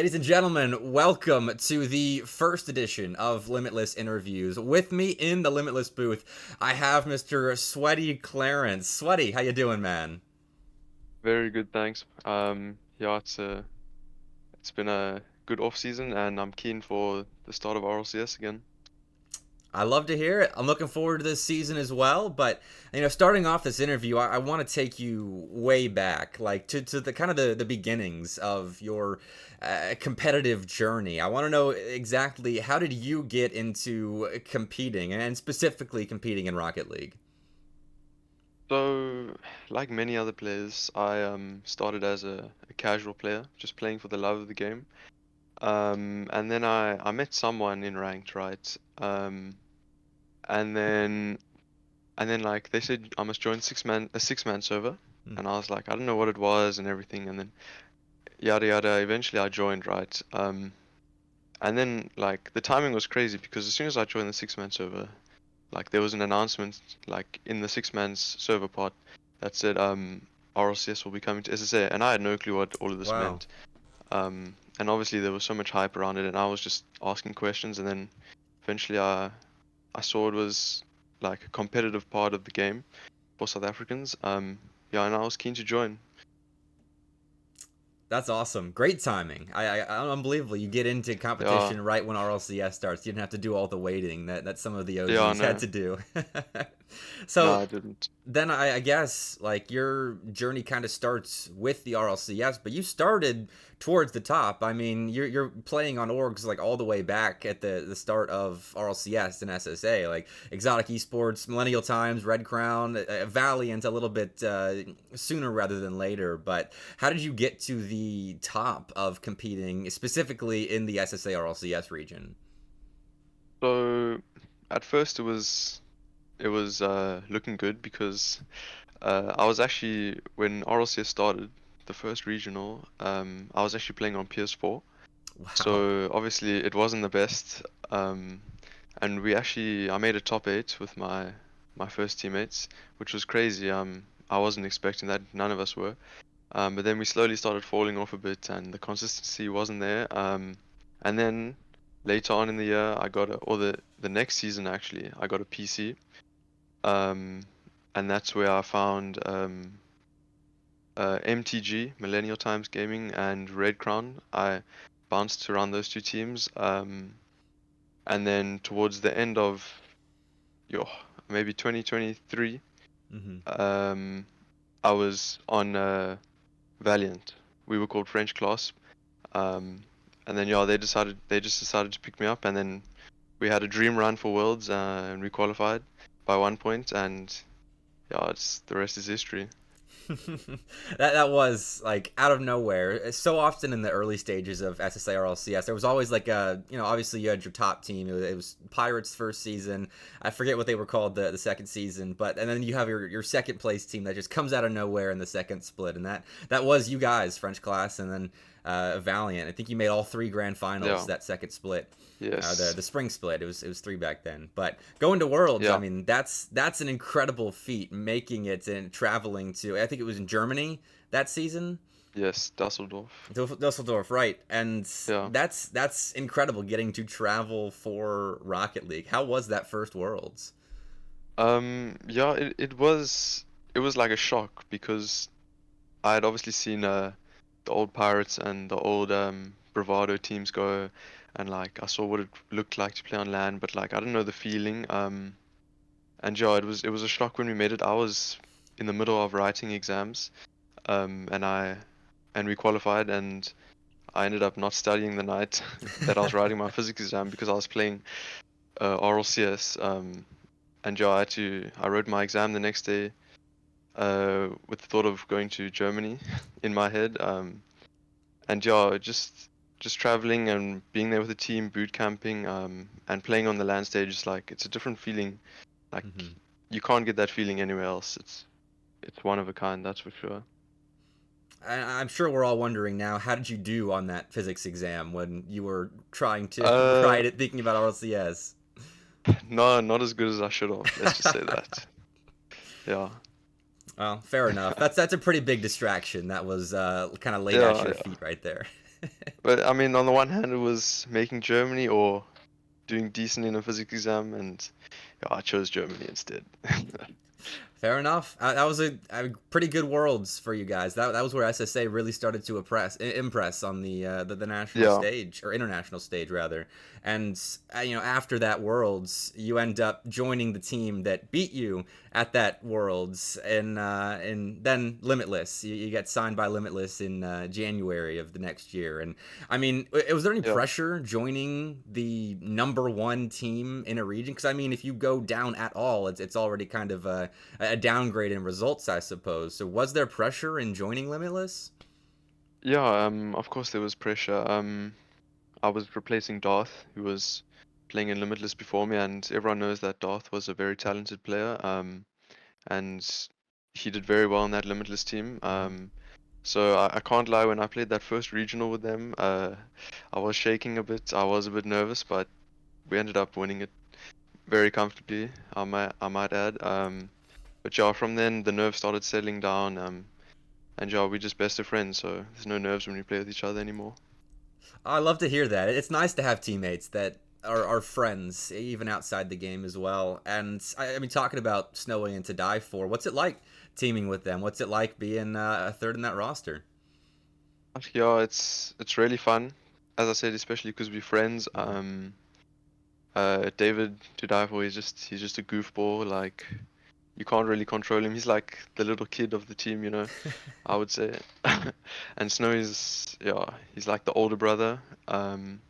Ladies and gentlemen, welcome to the first edition of Limitless Interviews. With me in the Limitless booth, I have Mr. Sweaty Clarence. Sweaty, how you doing, man? Very good, thanks. Yeah, it's been a good off season, and I'm keen for the start of RLCS again. I love to hear it. I'm looking forward to this season as well. But starting off this interview, I want to take you way back, like to the kind of the beginnings of your competitive journey. I want to know exactly how did you get into competing, and specifically competing in Rocket League. So, like many other players, I started as a casual player, just playing for the love of the game. And then I met someone in ranked, right? And then like they said I must join a six-man server, Hmm. and I was like, I don't know what it was and everything, and then yada yada. Eventually, I joined, right? And then like the timing was crazy because as soon as I joined the six-man server, like there was an announcement like in the six-man server part that said RLCS will be coming to SSA, and I had no clue what all of this Wow. meant. And obviously there was so much hype around it, and I was just asking questions, and then eventually I saw it was like a competitive part of the game for South Africans. Yeah, and I was keen to join. That's awesome. Great timing. Unbelievable. You get into Yeah, competition right when RLCS starts. You didn't have to do all the waiting that some of the yeah, OGs had no, to do. no, So I didn't. then I guess like your journey kind of starts with the RLCS, but you started towards the top. I mean, you're playing on orgs like all the way back at the start of RLCS and SSA, like Exotic Esports, Millennial Times, Red Crown, Valiant a little bit sooner rather than later. But how did you get to the top of competing specifically in the SSA RLCS region? So at first it was looking good because I was actually when RLCS started, the first regional, I was actually playing on PS4. Wow. So obviously it wasn't the best. And I made a top eight with my first teammates, which was crazy. I wasn't expecting that. None of us were. But then we slowly started falling off a bit, and the consistency wasn't there. And then later on in the year, or the next season actually, I got a PC. Um, and that's where I found MTG, Millennial Times Gaming, and Red Crown. I bounced around those two teams. And then towards the end of yo, maybe 2023, Hmm. um, I was on Valiant. We were called French Class. Um, and then yeah, they just decided to pick me up, and then we had a dream run for Worlds, and we qualified by 1 point, and yeah, it's the rest is history. That was like out of nowhere. So often in the early stages of SSA or LCS, there was always like obviously you had your top team. It was Pirates first season. I forget what they were called the second season, but and then you have your second place team that just comes out of nowhere in the second split, and that was you guys, French Class, and then Valiant. I think you made all three grand finals Yeah. that second split. The Yes. the spring split. It was three back then. But going to Worlds, I Yeah. mean, that's an incredible feat. Making it and traveling to, I think it was in Germany that season, Yes. Dusseldorf. Dusseldorf, right? And Yeah. that's incredible. Getting to travel for Rocket League. How was that first Worlds? Yeah. It was like a shock because I had obviously seen the old Pirates and the old Bravado teams go, and like I saw what it looked like to play on land, but like I didn't know the feeling. And yeah, it was a shock when we made it. I was in the middle of writing exams, and we qualified, and I ended up not studying the night that I was writing my physics exam because I was playing RLCS. And yeah, I wrote my exam the next day, with the thought of going to Germany in my head. And yeah, just traveling and being there with the team, boot camping, and playing on the land stage is like it's a different feeling. Like Hmm. you can't get that feeling anywhere else. It's one of a kind, that's for sure. I'm sure we're all wondering now, how did you do on that physics exam when you were trying to Uh, write it, thinking about RLCS? no, not as good as I should have. Let's just say that. Yeah, Well, fair enough. That's a pretty big distraction. That was kind of laid at yeah, your yeah, feet right there. But I mean, on the one hand, it was making Germany or doing decent in a physics exam, and yeah, I chose Germany instead. Fair enough. That was a pretty good worlds for you guys. That was where SSA really started to impress on the national Yeah, stage, or international stage rather. And after that worlds, you end up joining the team that beat you at that worlds, and then Limitless. You get signed by Limitless in January of the next year. And I mean, was there any yeah. pressure joining the number one team in a region? Because I mean, if you go down at all, it's already kind of a downgrade in results, I suppose. So was there pressure in joining Limitless? Yeah, of course there was pressure. I was replacing Darth, who was playing in Limitless before me, and everyone knows that Darth was a very talented player. And he did very well in that Limitless team. So I can't lie, when I played that first regional with them, I was shaking a bit. I was a bit nervous, but we ended up winning it very comfortably. I might add. But yeah, from then the nerves started settling down. And yeah, we're just best of friends, so there's no nerves when we play with each other anymore. I love to hear that. It's nice to have teammates that are friends, even outside the game as well. And I mean, talking about Snowy and To Die For, what's it like teaming with them? What's it like being a third in that roster? Yeah, it's really fun. As I said, especially because we're friends. David to die for, he's just a goofball. Like you can't really control him. He's like the little kid of the team, I would say. And Snowy's, yeah, he's like the older brother. And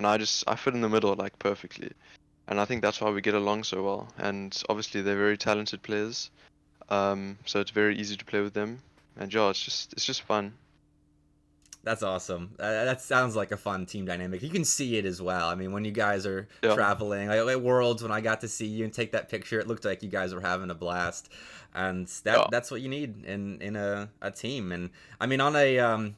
I fit in the middle like perfectly. And I think that's why we get along so well. And obviously they're very talented players. So it's very easy to play with them. And yeah, it's just fun. That's awesome. That sounds like a fun team dynamic. You can see it as well. I mean, when you guys are Yeah. traveling, like at Worlds, when I got to see you and take that picture, it looked like you guys were having a blast, and Yeah. that's what you need in a team. And I mean, on a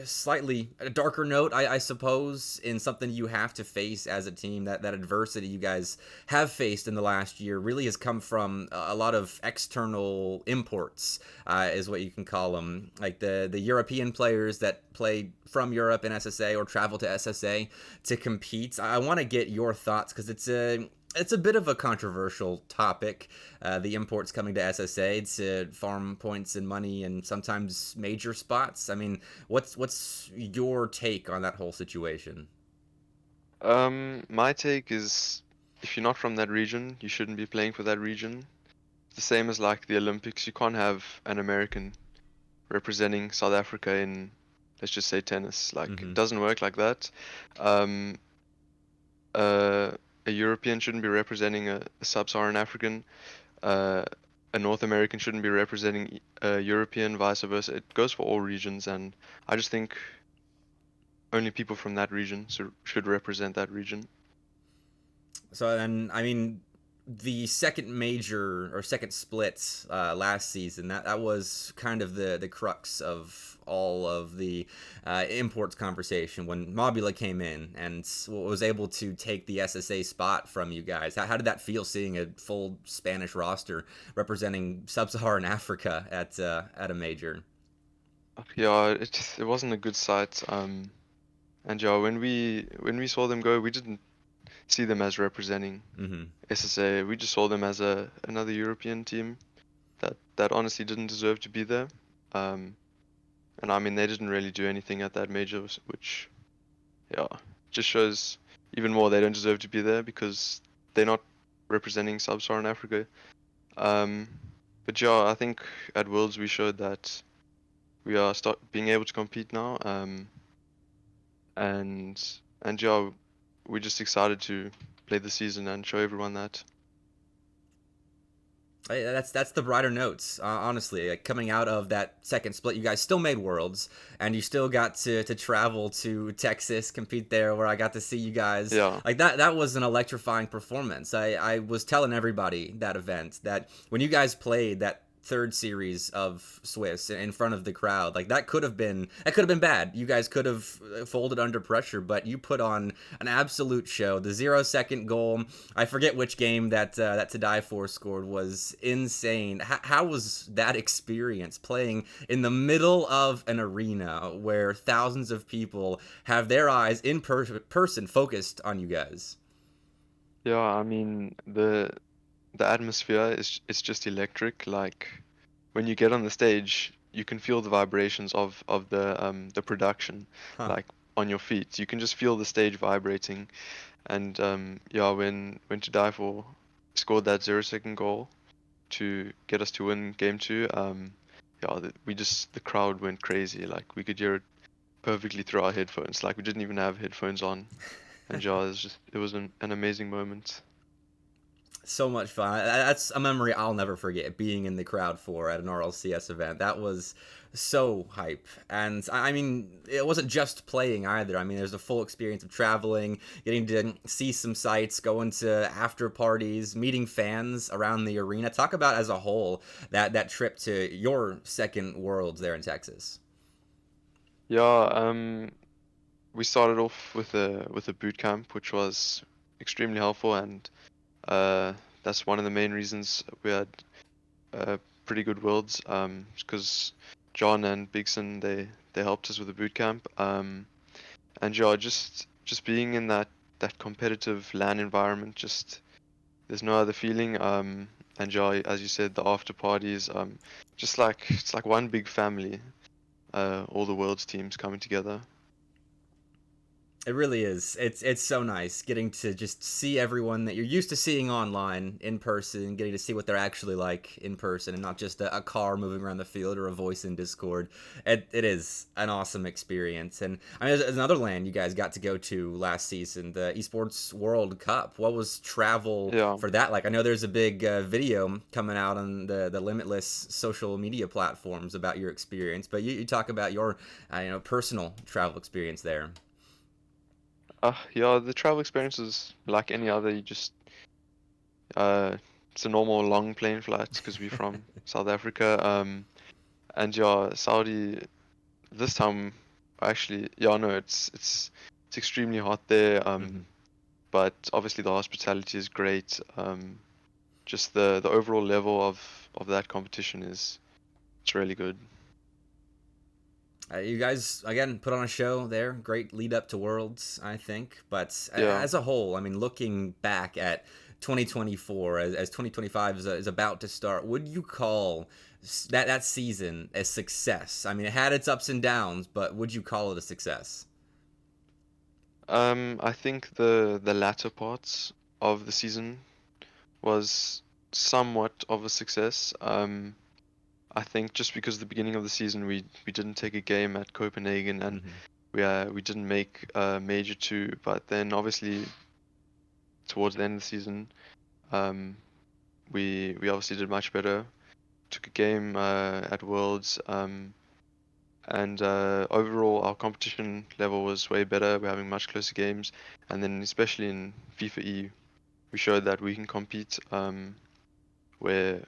slightly a darker note, I suppose, in something you have to face as a team, that adversity you guys have faced in the last year really has come from a lot of external imports, is what you can call them, like the European players that play from Europe in SSA or travel to SSA to compete. I want to get your thoughts because it's a bit of a controversial topic. The imports coming to SSA to farm points and money and sometimes major spots. I mean, what's your take on that whole situation? My take is, if you're not from that region, you shouldn't be playing for that region. It's the same as like the Olympics. You can't have an American representing South Africa in, let's just say, tennis. Like it Hmm. doesn't work like that. Um, uh, a European shouldn't be representing a sub-Saharan African. Uh, a North American shouldn't be representing a European, vice versa. It goes for all regions, and I just think only people from that region should represent that region. So then, I mean, the second major or second split last season, that was kind of the crux of all of the imports conversation when Mobula came in and was able to take the SSA spot from you guys. How did that feel, seeing a full Spanish roster representing sub-Saharan Africa at a major? Yeah, it wasn't a good sight. And yeah, when we saw them go, we didn't see them as representing Hmm. SSA. We just saw them as another European team that honestly didn't deserve to be there. Um, and I mean they didn't really do anything at that major, which yeah, just shows even more they don't deserve to be there because they're not representing Sub-Saharan Africa. Um, but yeah, I think at Worlds we showed that we are start being able to compete now. And yeah, we're just excited to play the season and show everyone that. That's the brighter notes, honestly. Like coming out of that second split, you guys still made worlds, and you still got to travel to Texas, compete there, where I got to see you guys. Yeah, Like that was an electrifying performance. I was telling everybody that event that when you guys played that third series of Swiss in front of the crowd. Like that could have been bad. You guys could have folded under pressure, but you put on an absolute show. The 0-second goal, I forget which game that To Die For scored, was insane. How was that experience playing in the middle of an arena where thousands of people have their eyes in person focused on you guys? Yeah, I mean the atmosphere is it's just electric. Like when you get on the stage, you can feel the vibrations of the production, Huh. like on your feet. You can just feel the stage vibrating. And yeah, when To Die For scored that 0-second goal to get us to win game two, yeah, the crowd went crazy. Like we could hear it perfectly through our headphones. Like we didn't even have headphones on. And yeah, it was an amazing moment. So much fun. That's a memory I'll never forget, being in the crowd for at an RLCS event. That was so hype. And I mean, it wasn't just playing either. I mean, there's a full experience of traveling, getting to see some sights, going to after parties, meeting fans around the arena. Talk about as a whole that trip to your second Worlds there in Texas. Yeah, we started off with a boot camp, which was extremely helpful, and uh, that's one of the main reasons we had pretty good worlds. Because John and Bigson they helped us with the boot camp. And yeah, just being in that competitive LAN environment, just there's no other feeling. And yeah, as you said, the after parties, just like it's like one big family. All the world's teams coming together. It really is. It's so nice getting to just see everyone that you're used to seeing online in person, getting to see what they're actually like in person, and not just a car moving around the field or a voice in Discord. It is an awesome experience. And I mean, there's another land you guys got to go to last season, the Esports World Cup. What was travel Yeah. for that like? I know there's a big video coming out on the Limitless social media platforms about your experience, but you talk about your personal travel experience there. Yeah, the travel experience is like any other. You just uh, it's a normal long plane flight because we're from South Africa. And yeah, Saudi this time actually, yeah, no, it's extremely hot there. Hmm. But obviously the hospitality is great. Just the overall level of that competition is it's really good. You guys again put on a show there. Great lead up to Worlds, I think. But Yeah. as a whole, I mean, looking back at 2024 as 2025 is about to start, would you call that season a success? I mean, it had its ups and downs, but would you call it a success? I think the latter parts of the season was somewhat of a success. I think just because the beginning of the season we didn't take a game at Copenhagen and Hmm. we didn't make major two, but then obviously towards the end of the season, um, we obviously did much better. Took a game at Worlds, and overall our competition level was way better. We're having much closer games, and then especially in FIFA E, we showed that we can compete. Where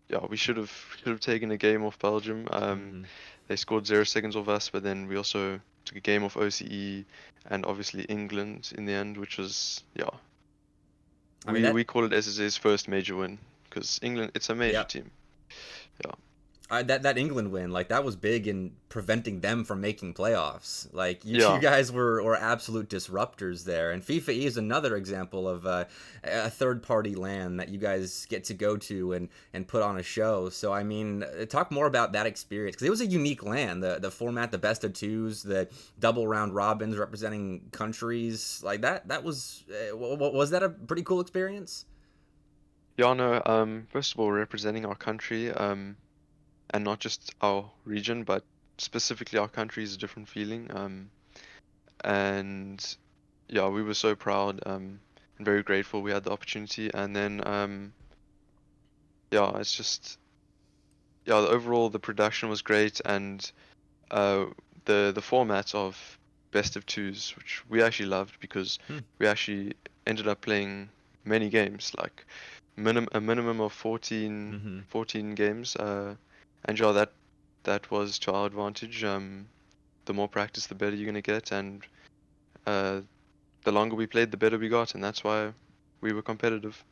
yeah, we should have taken a game off Belgium. Hmm. They scored 0 seconds off us, but then we also took a game off OCE and obviously England in the end, which was yeah. I mean We that. call it SSA's first major win because England it's a major Yeah. team. Yeah. That England win, like that was big in preventing them from making playoffs. Like you Yeah. guys were absolute disruptors there. And FIFA E is another example of a third party LAN that you guys get to go to and put on a show. So I mean, talk more about that experience because it was a unique LAN. The format, the best of twos, the double round robins representing countries like that was was that a pretty cool experience? Yeah, no, first of all, representing our country, and not just our region, but specifically our country is a different feeling. And yeah, we were so proud, and very grateful we had the opportunity. And then, yeah, it's just, yeah, overall the production was great, and uh, the format of best of twos, which we actually loved because Hmm. we actually ended up playing many games. Like a minimum of 14, Hmm. 14 games. And yeah, that was to our advantage. The more practice, the better you're gonna get, and uh, the longer we played, the better we got, and that's why we were competitive.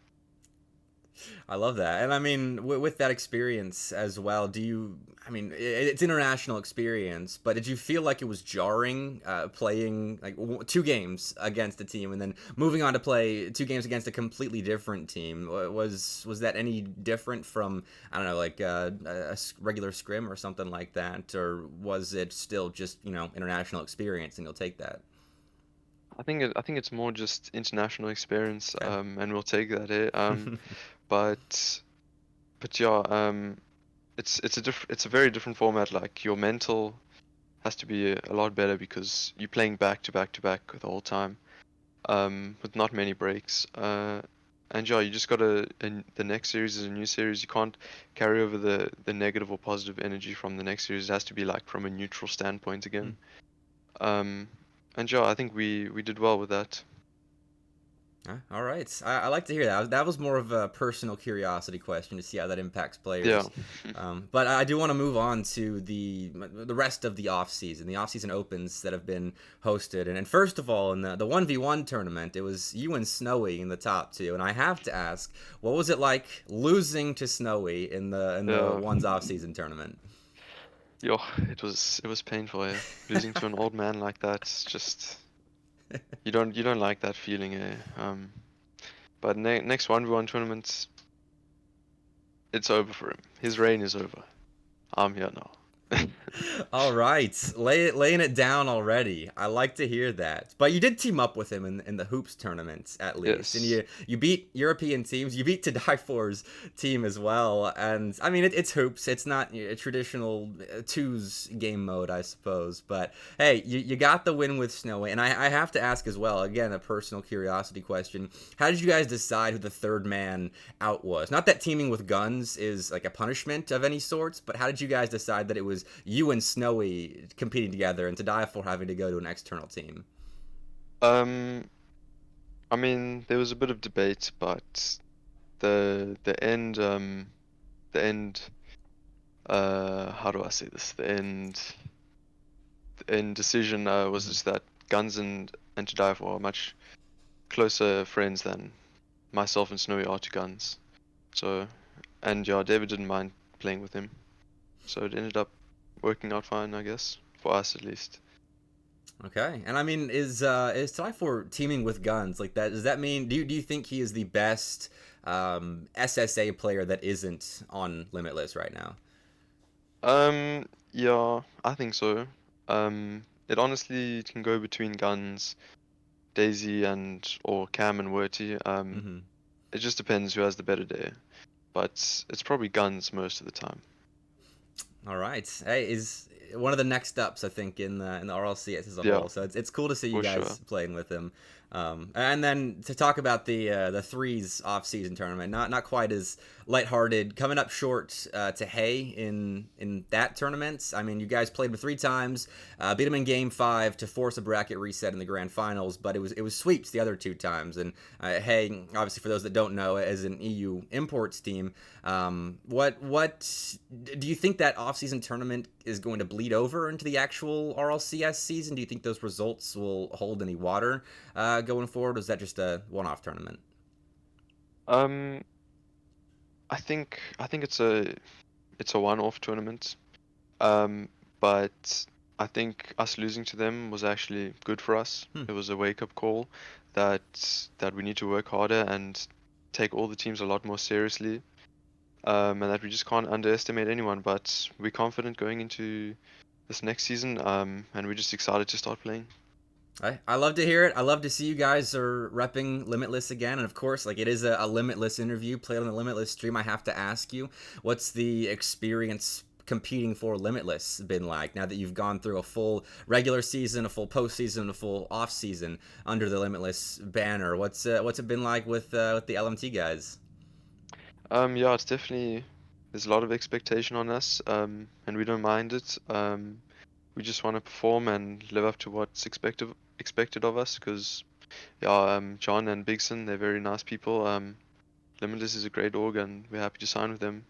I love that. And I mean, with that experience as well, do you, I mean, it's international experience, but did you feel like it was jarring playing like two games against a team and then moving on to play two games against a completely different team? Was that any different from, I don't know, like a regular scrim or something like that? Or was it still just, international experience and you'll take that? I think it's more just international experience, Okay. and we'll take that here. But yeah, it's a very different format. Like your mental has to be a lot better because you're playing back to back to back the whole time, with not many breaks. And yeah, you just gotta. And the next series is a new series. You can't carry over the negative or positive energy from the next series. It has to be like from a neutral standpoint again. Um, and yeah, I think we did well with that. All right. I like to hear that. That was more of a personal curiosity question to see how that impacts Yeah. players. But I do want to move on to the rest of the off season, the off season opens that have been hosted. And first of all, in the 1v1 tournament, it was you and Snowy in the top two. And I have to ask, what was it like losing to Snowy in the Yeah. one's off season tournament? Yo, it was painful, eh? Losing to an old man like that, it's just you don't like that feeling, eh? But next 1v1 tournament, it's over for him. His reign is over. I'm here now. All right, laying it down already. I like to hear that. But you did team up with him in the hoops tournament at least, and Yes. you beat European teams. You beat To Die For's team as well. And I mean, it's hoops. It's not a traditional twos game mode, I suppose. But hey, you got the win with Snowy. And I have to ask as well. Again, a personal curiosity question. How did you guys decide who the third man out was? Not that teaming with guns is like a punishment of any sorts, but how did you guys decide that it was you and Snowy competing together and To Die For having to go to an external team? Um, I mean, there was a bit of debate, but the end the end how do I say this? The end decision was Mhm. just that Guns and To Die For are much closer friends than myself and Snowy are to Guns. So, and yeah, David didn't mind playing with him. So it ended up working out fine, I guess, for us at least. Okay, and I mean, is To Die For teaming with guns like that? Does that mean do you think he is the best SSA player that isn't on Limitless right now? Yeah, I think so. It honestly can go between Guns, Daisy, and or Cam and Werty. Mm-hmm. It just depends who has the better day, but it's probably Guns most of the time. All right. Hey, is one of the next ups I think in the RLCS as a Yeah, whole. So it's cool to see you for guys sure. playing with him. And then to talk about the threes off season tournament, not quite as lighthearted, coming up short to Hay in that tournament. I mean, you guys played him three times, beat him in game five to force a bracket reset in the grand finals, but it was sweeps the other two times. And Hay, obviously for those that don't know, as an EU imports team, what do you think that off-season tournament is going to bleed over into the actual RLCS season? Do you think those results will hold any water going forward? Or is that just a one-off tournament? Um, I think it's a one-off tournament. Um, but I think us losing to them was actually good for us. Hmm. It was a wake-up call that we need to work harder and take all the teams a lot more seriously. And that we just can't underestimate anyone. But we're confident going into this next season. And we're just excited to start playing. I love to hear it. I love to see you guys are repping Limitless again. And of course, like it is a Limitless interview played on the Limitless stream. I have to ask you, what's the experience competing for Limitless been like now that you've gone through a full regular season, a full postseason, a full off season under the Limitless banner? What's it been like with the LMT guys? Yeah, it's definitely there's a lot of expectation on us. And we don't mind it. We just want to perform and live up to what's expected of us because yeah, John and Bigson, they're very nice people. Limitless is a great org, and we're happy to sign with them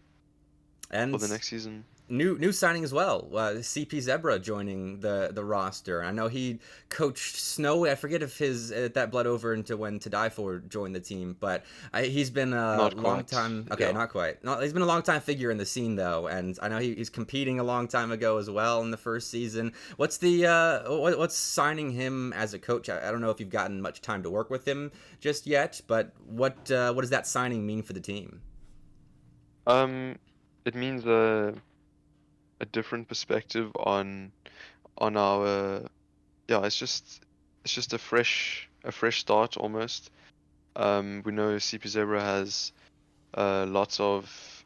for And the next season. new signing as well. CP Zebra joining the roster. I know he coached Snowy. I forget if that bled over into when To Die For joined the team, but he's been a Not long quite. time. Okay, Yeah. not quite. No, he's been a long time figure in the scene though, and I know he's competing a long time ago as well in the first season. What's what's signing him as a coach? I don't know if you've gotten much time to work with him just yet, but what does that signing mean for the team? Um, it means a different perspective on our yeah. It's just a fresh start almost. We know CP Zebra has lots of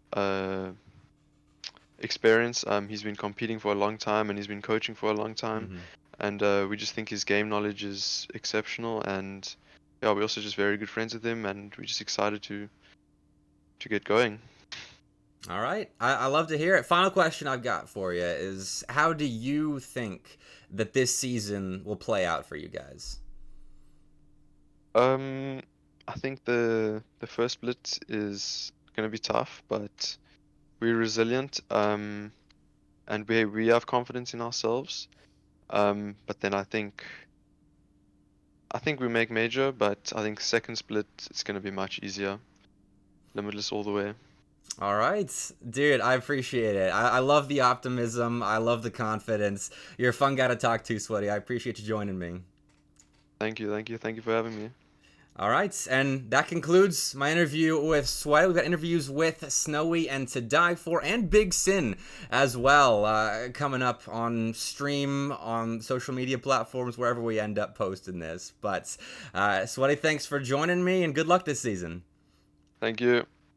experience. He's been competing for a long time and he's been coaching for a long time, Mm-hmm. and we just think his game knowledge is exceptional. And yeah, we're also just very good friends with him, and we're just excited to get going. All right. I love to hear it. Final question I've got for you is how do you think that this season will play out for you guys? Um, I think the first split is gonna be tough, but we're resilient. And we have confidence in ourselves. But then I think we make major, but I think second split it's gonna be much easier. Limitless all the way. All right. Dude, I appreciate it. I love the optimism. I love the confidence. You're a fun guy to talk to, Sweaty. I appreciate you joining me. Thank you, thank you, thank you for having me. All right, and that concludes my interview with Sweaty. We've got interviews with Snowy and To Die For and Big Sin as well coming up on stream, on social media platforms, wherever we end up posting this. But Sweaty, thanks for joining me and good luck this season. Thank you.